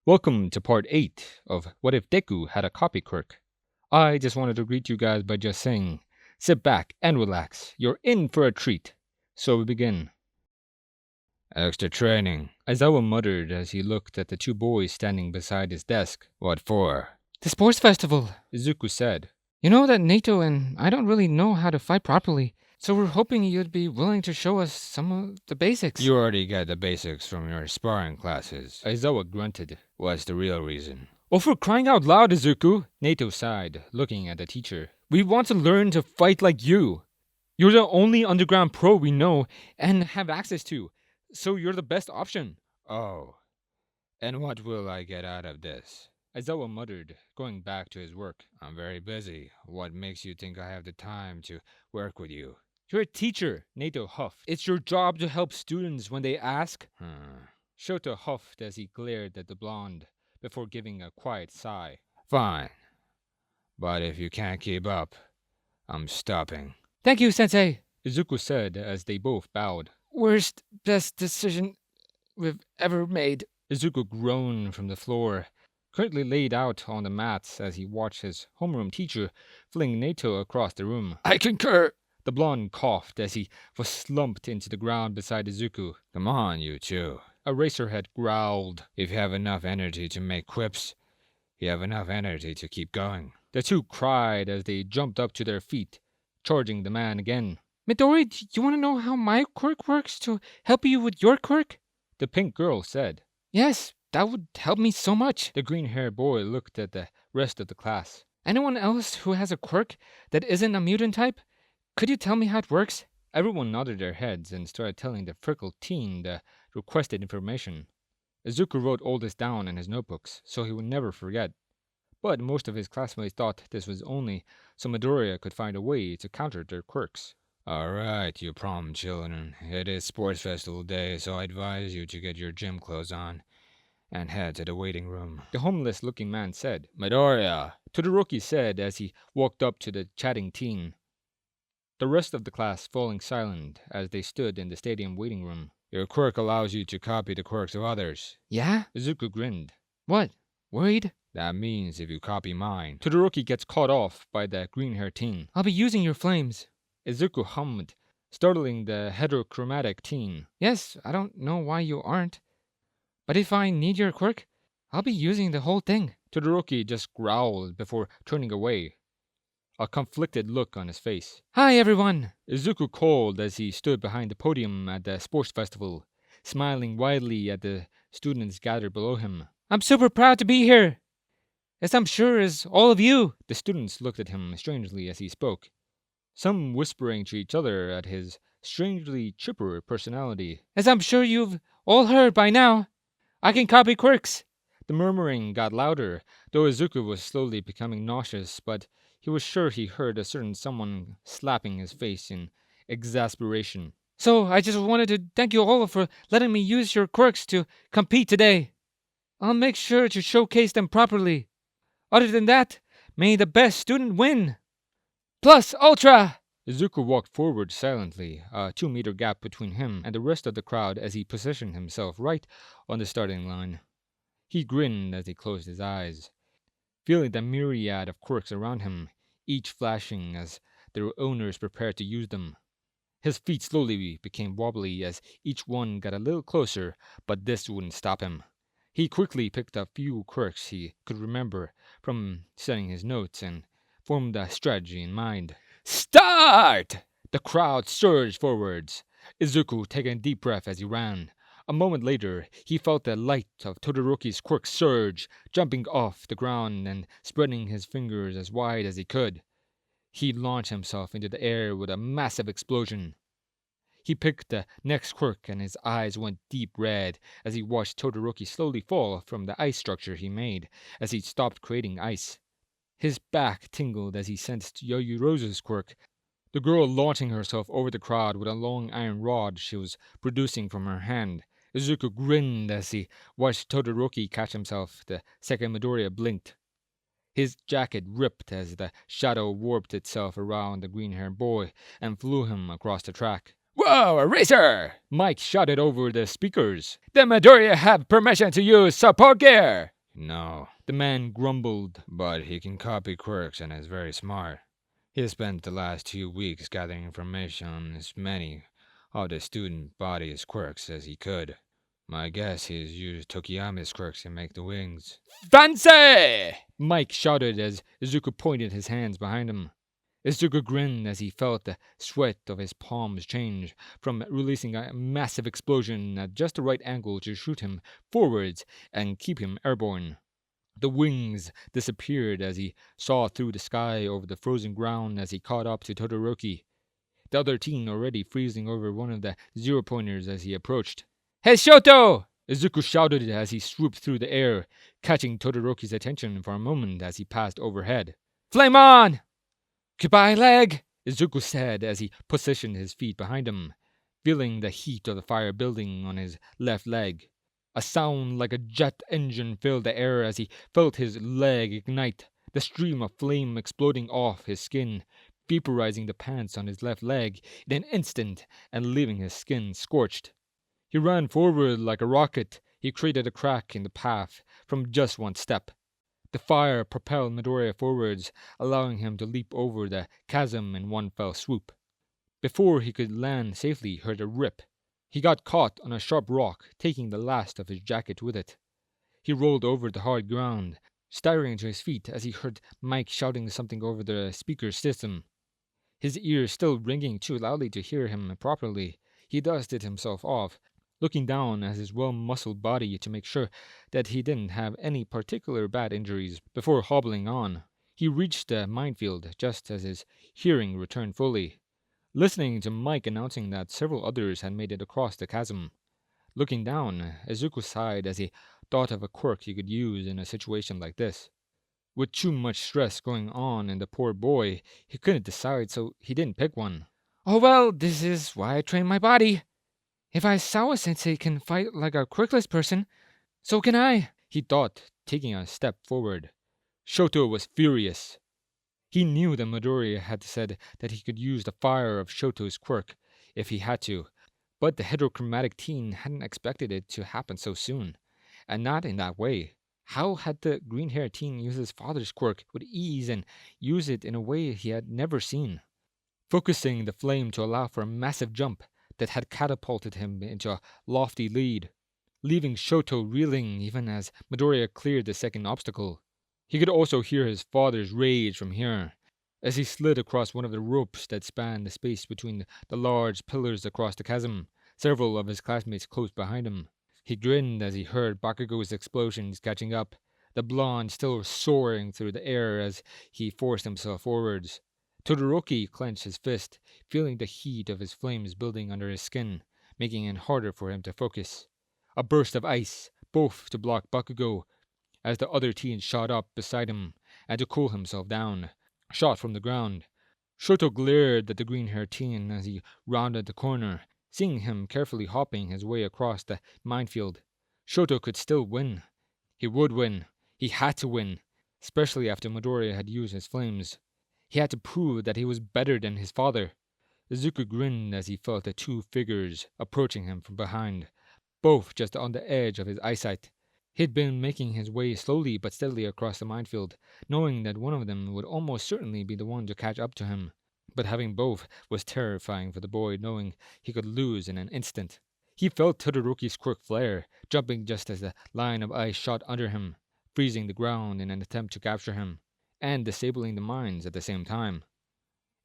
Welcome to part 8 of What If Deku Had a Copy Quirk. I just wanted to greet you guys by just saying, sit back and relax, you're in for a treat. So we begin. Extra training, Aizawa muttered as he looked at the two boys standing beside his desk. What for? The sports festival. Izuku said. You know that Nato and I don't really know how to fight properly, so we're hoping you'd be willing to show us some of the basics. You already get the basics from your sparring classes. Aizawa grunted. What's the real reason? Oh, for crying out loud, Izuku! Nato sighed, looking at the teacher. We want to learn to fight like you. You're the only underground pro we know and have access to, so you're the best option. Oh, and what will I get out of this? Aizawa muttered, going back to his work. I'm very busy. What makes you think I have the time to work with you? You're a teacher, Nato huffed. It's your job to help students when they ask. Shota huffed as he glared at the blonde, before giving a quiet sigh. Fine. But if you can't keep up, I'm stopping. Thank you, Sensei, Izuku said as they both bowed. Worst, best decision we've ever made. Izuku groaned from the floor, currently laid out on the mats as he watched his homeroom teacher fling Nato across the room. I concur. The blonde coughed as he was slumped into the ground beside Izuku. Come on, you two. Eraserhead growled. If you have enough energy to make quips, you have enough energy to keep going. The two cried as they jumped up to their feet, charging the man again. Midori, do you want to know how my quirk works to help you with your quirk? The pink girl said. Yes, that would help me so much. The green-haired boy looked at the rest of the class. Anyone else who has a quirk that isn't a mutant type? Could you tell me how it works? Everyone nodded their heads and started telling the freckled teen the requested information. Izuku wrote all this down in his notebooks, so he would never forget. But most of his classmates thought this was only so Midoriya could find a way to counter their quirks. Alright, you prom children. It is sports festival day, so I advise you to get your gym clothes on and head to the waiting room. The homeless-looking man said. Midoriya! Todoroki said as he walked up to the chatting teen. The rest of the class falling silent as they stood in the stadium waiting room. Your quirk allows you to copy the quirks of others. Yeah? Izuku grinned. What? Worried? That means if you copy mine. Todoroki gets caught off by the green-haired teen. I'll be using your flames. Izuku hummed, startling the heterochromatic teen. Yes, I don't know why you aren't. But if I need your quirk, I'll be using the whole thing. Todoroki just growled before turning away, a conflicted look on his face. Hi, everyone! Izuku called as he stood behind the podium at the sports festival, smiling widely at the students gathered below him. I'm super proud to be here, as I'm sure as all of you. The students looked at him strangely as he spoke, some whispering to each other at his strangely chipper personality. As I'm sure you've all heard by now, I can copy quirks. The murmuring got louder, though Izuku was slowly becoming nauseous, but he was sure he heard a certain someone slapping his face in exasperation. So I just wanted to thank you all for letting me use your quirks to compete today. I'll make sure to showcase them properly. Other than that, may the best student win. Plus Ultra! Izuku walked forward silently, a 2-meter gap between him and the rest of the crowd as he positioned himself right on the starting line. He grinned as he closed his eyes, feeling the myriad of quirks around him, each flashing as their owners prepared to use them. His feet slowly became wobbly as each one got a little closer, but this wouldn't stop him. He quickly picked a few quirks he could remember from studying his notes and formed a strategy in mind. Start! The crowd surged forwards, Izuku taking a deep breath as he ran. A moment later, he felt the light of Todoroki's quirk surge, jumping off the ground and spreading his fingers as wide as he could. He launched himself into the air with a massive explosion. He picked the next quirk and his eyes went deep red as he watched Todoroki slowly fall from the ice structure he made as he stopped creating ice. His back tingled as he sensed Yoyorozu's quirk, the girl launching herself over the crowd with a long iron rod she was producing from her hand. Izuku grinned as he watched Todoroki catch himself the second Midoriya blinked. His jacket ripped as the shadow warped itself around the green-haired boy and flew him across the track. Whoa, a racer! Mike shouted over the speakers. The Midoriya have permission to use support gear! No, The man grumbled. but he can copy quirks and is very smart. He has spent the last 2 weeks gathering information on as many of the student body's quirks as he could. My guess he's used Tokiyama's quirks to make the wings. Fancy! Mike shouted as Izuku pointed his hands behind him. Izuku grinned as he felt the sweat of his palms change from releasing a massive explosion at just the right angle to shoot him forwards and keep him airborne. The wings disappeared as he saw through the sky over the frozen ground as he caught up to Todoroki, the other teen already freezing over one of the zero-pointers as he approached. Hey, Shoto! Izuku shouted as he swooped through the air, catching Todoroki's attention for a moment as he passed overhead. Flame on! Goodbye, leg! Izuku said as he positioned his feet behind him, feeling the heat of the fire building on his left leg. A sound like a jet engine filled the air as he felt his leg ignite, the stream of flame exploding off his skin, vaporizing the pants on his left leg in an instant and leaving his skin scorched. He ran forward like a rocket. He created a crack in the path from just one step. The fire propelled Midoriya forwards, allowing him to leap over the chasm in one fell swoop. Before he could land safely, he heard a rip. He got caught on a sharp rock, taking the last of his jacket with it. He rolled over the hard ground, staggering to his feet as he heard Mike shouting something over the speaker system. His ears still ringing too loudly to hear him properly, he dusted himself off, looking down at his well-muscled body to make sure that he didn't have any particular bad injuries before hobbling on. He reached the minefield just as his hearing returned fully, listening to Mike announcing that several others had made it across the chasm. Looking down, Izuku sighed as he thought of a quirk he could use in a situation like this. With too much stress going on in the poor boy, he couldn't decide, so he didn't pick one. Oh well, this is why I train my body. If Aizawa-sensei can fight like a quirkless person, so can I, he thought, taking a step forward. Shoto was furious. He knew that Midoriya had said that he could use the fire of Shoto's quirk if he had to, but the heterochromatic teen hadn't expected it to happen so soon, and not in that way. How had the green-haired teen used his father's quirk with ease and use it in a way he had never seen, focusing the flame to allow for a massive jump that had catapulted him into a lofty lead, leaving Shoto reeling even as Midoriya cleared the second obstacle. He could also hear his father's rage from here, as he slid across one of the ropes that spanned the space between the large pillars across the chasm, several of his classmates close behind him. He grinned as he heard Bakugo's explosions catching up, the blonde still soaring through the air as he forced himself forwards. Todoroki clenched his fist, feeling the heat of his flames building under his skin, making it harder for him to focus. A burst of ice, both to block Bakugo, as the other teen shot up beside him, and to cool himself down, shot from the ground. Shoto glared at the green-haired teen as he rounded the corner, seeing him carefully hopping his way across the minefield. Shoto could still win. He would win. He had to win, especially after Midoriya had used his flames. He had to prove that he was better than his father. Izuku grinned as he felt the two figures approaching him from behind, both just on the edge of his eyesight. He'd been making his way slowly but steadily across the minefield, knowing that one of them would almost certainly be the one to catch up to him. But having both was terrifying for the boy, knowing he could lose in an instant. He felt Todoroki's quirk flare, jumping just as the line of ice shot under him, freezing the ground in an attempt to capture him, and disabling the mines at the same time.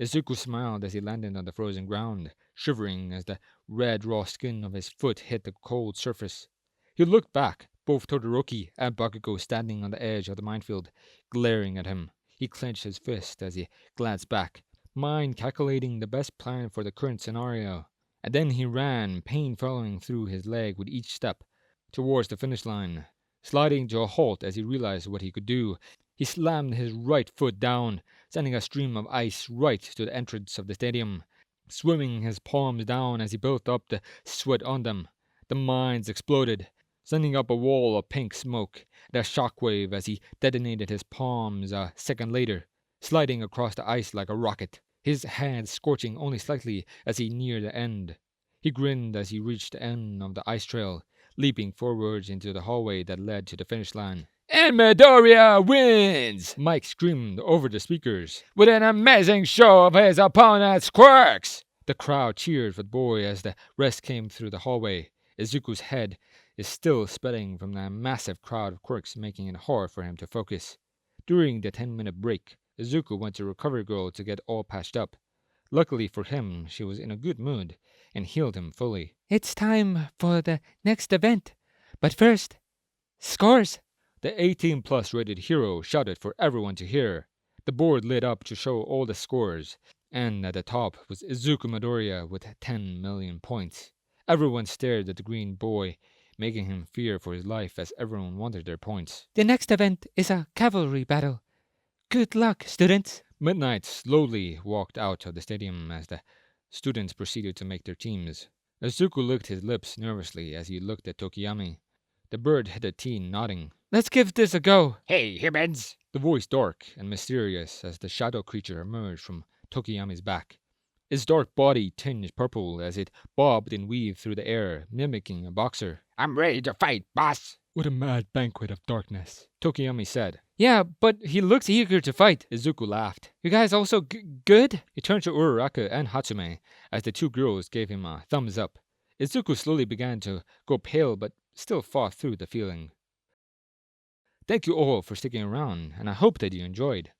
Izuku smiled as he landed on the frozen ground, shivering as the red raw skin of his foot hit the cold surface. He looked back, both Todoroki and Bakugo standing on the edge of the minefield, glaring at him. He clenched his fist as he glanced back, mind calculating the best plan for the current scenario. And then he ran, pain following through his leg with each step, towards the finish line, sliding to a halt as he realized what he could do. He slammed his right foot down, sending a stream of ice right to the entrance of the stadium, swimming his palms down as he built up the sweat on them. The mines exploded, sending up a wall of pink smoke, and a shockwave as he detonated his palms a second later, sliding across the ice like a rocket, his hands scorching only slightly as he neared the end. He grinned as he reached the end of the ice trail, leaping forwards into the hallway that led to the finish line. And Midoriya wins! Mike screamed over the speakers. With an amazing show of his opponent's quirks! The crowd cheered for the boy as the rest came through the hallway. Izuku's head is still spinning from the massive crowd of quirks, making it hard for him to focus. During the 10-minute break, Izuku went to Recovery Girl to get all patched up. Luckily for him, she was in a good mood and healed him fully. It's time for the next event. But first, scores! The 18-plus rated hero shouted for everyone to hear. The board lit up to show all the scores, and at the top was Izuku Midoriya with 10 million points. Everyone stared at the green boy, making him fear for his life as everyone wanted their points. The next event is a cavalry battle. Good luck, students. Midnight slowly walked out of the stadium as the students proceeded to make their teams. Izuku licked his lips nervously as he looked at Tokiyami. The bird hit a T, nodding. Let's give this a go. Hey, humans! The voice dark and mysterious as the shadow creature emerged from Tokiyami's back. Its dark body tinged purple as it bobbed and weaved through the air, mimicking a boxer. I'm ready to fight, boss! What a mad banquet of darkness, Tokiyami said. Yeah, but he looks eager to fight. Izuku laughed. You guys also good? He turned to Uraraka and Hatsume as the two girls gave him a thumbs up. Izuku slowly began to go pale but still fought through the feeling. Thank you all for sticking around, and I hope that you enjoyed.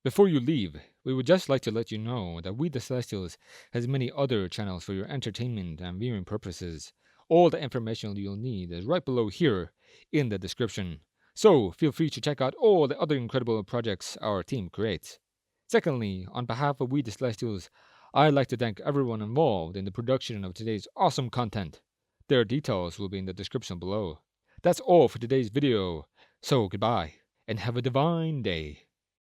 Before you leave, we would just like to let you know that We the Celestials has many other channels for your entertainment and viewing purposes. All the information you'll need is right below here in the description. So feel free to check out all the other incredible projects our team creates. Secondly, on behalf of We the Celestials, I'd like to thank everyone involved in the production of today's awesome content. Their details will be in the description below. That's all for today's video. So goodbye, and have a divine day.